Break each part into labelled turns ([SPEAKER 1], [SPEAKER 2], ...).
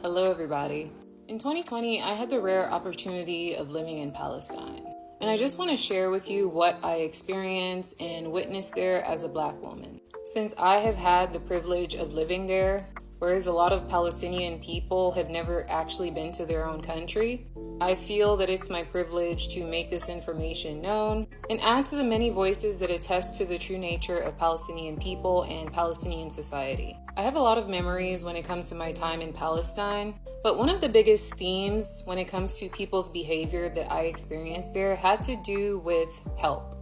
[SPEAKER 1] Hello, everybody. In 2020, I had the rare opportunity of living in Palestine. And I just want to share with you what I experienced and witnessed there as a Black woman. Since I have had the privilege of living there, whereas a lot of Palestinian people have never actually been to their own country, I feel that it's my privilege to make this information known and add to the many voices that attest to the true nature of Palestinian people and Palestinian society. I have a lot of memories when it comes to my time in Palestine, but one of the biggest themes when it comes to people's behavior that I experienced there had to do with help.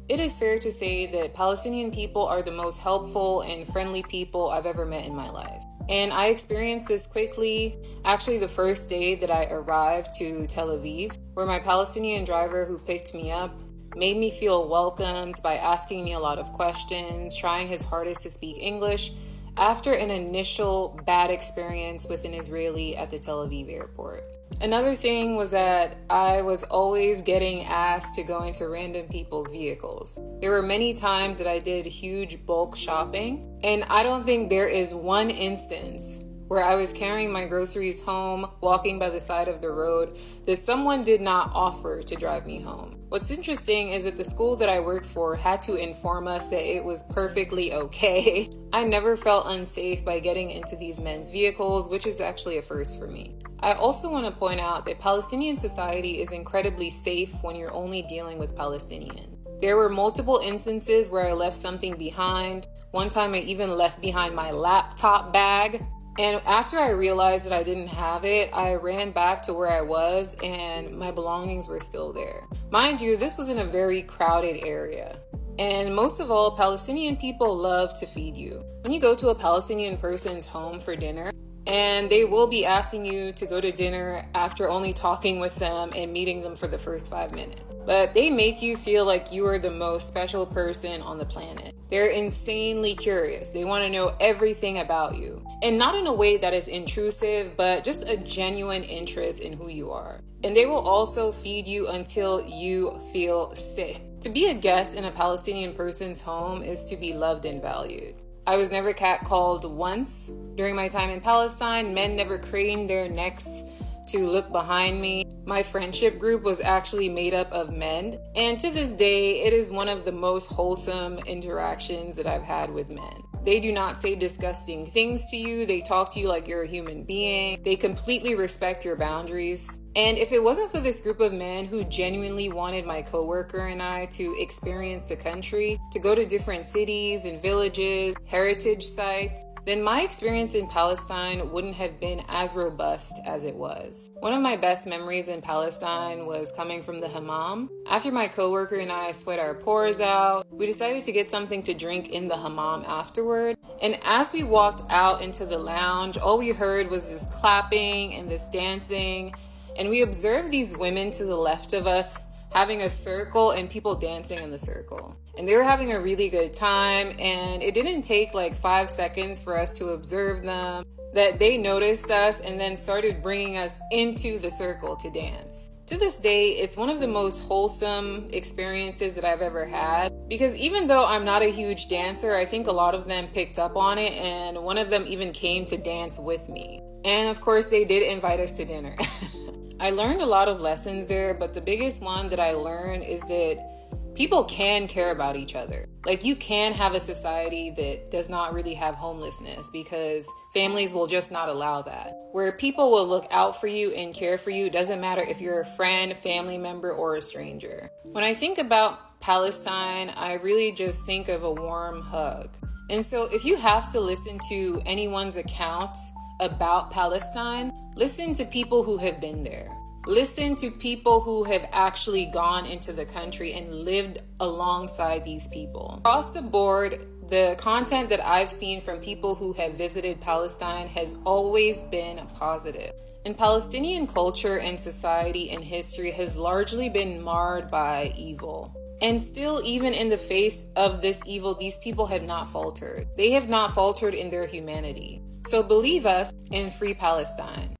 [SPEAKER 1] It is fair to say that Palestinian people are the most helpful and friendly people I've ever met in my life. And I experienced this quickly, actually the first day that I arrived to Tel Aviv, where my Palestinian driver who picked me up made me feel welcomed by asking me a lot of questions, trying his hardest to speak English, after an initial bad experience with an Israeli at the Tel Aviv airport. Another thing was that I was always getting asked to go into random people's vehicles. There were many times that I did huge bulk shopping, and I don't think there is one instance where I was carrying my groceries home, walking by the side of the road, that someone did not offer to drive me home. What's interesting is that the school that I work for had to inform us that it was perfectly okay. I never felt unsafe by getting into these men's vehicles, which is actually a first for me. I also want to point out that Palestinian society is incredibly safe when you're only dealing with Palestinian. There were multiple instances where I left something behind. One time I even left behind my laptop bag. And after I realized that I didn't have it, I ran back to where I was and my belongings were still there. Mind you, this was in a very crowded area. And most of all, Palestinian people love to feed you. When you go to a Palestinian person's home for dinner, and they will be asking you to go to dinner after only talking with them and meeting them for the first 5 minutes. But they make you feel like you are the most special person on the planet. They're insanely curious. They want to know everything about you. And not in a way that is intrusive, but just a genuine interest in who you are. And they will also feed you until you feel sick. To be a guest in a Palestinian person's home is to be loved and valued. I was never catcalled once during my time in Palestine. Men never craned their necks to look behind me. My friendship group was actually made up of men. And to this day, it is one of the most wholesome interactions that I've had with men. They do not say disgusting things to you. They talk to you like you're a human being. They completely respect your boundaries. And if it wasn't for this group of men who genuinely wanted my coworker and I to experience the country, to go to different cities and villages, heritage sites, then my experience in Palestine wouldn't have been as robust as it was. One of my best memories in Palestine was coming from the hammam. After my coworker and I sweat our pores out, we decided to get something to drink in the hammam afterward. And as we walked out into the lounge, all we heard was this clapping and this dancing. And we observed these women to the left of us having a circle and people dancing in the circle. And they were having a really good time, and it didn't take like 5 seconds for us to observe them, that they noticed us and then started bringing us into the circle to dance. To this day, it's one of the most wholesome experiences that I've ever had, because even though I'm not a huge dancer, I think a lot of them picked up on it, and one of them even came to dance with me. And of course, they did invite us to dinner. I learned a lot of lessons there, but the biggest one that I learned is that people can care about each other. Like, you can have a society that does not really have homelessness because families will just not allow that. Where people will look out for you and care for you, doesn't matter if you're a friend, family member, or a stranger. When I think about Palestine, I really just think of a warm hug. And so if you have to listen to anyone's account about Palestine, listen to people who have been there. Listen to people who have actually gone into the country and lived alongside these people. Across the board, the content that I've seen from people who have visited Palestine has always been positive. And Palestinian culture and society and history has largely been marred by evil. And still, even in the face of this evil, these people have not faltered. They have not faltered in their humanity. So believe us and free Palestine.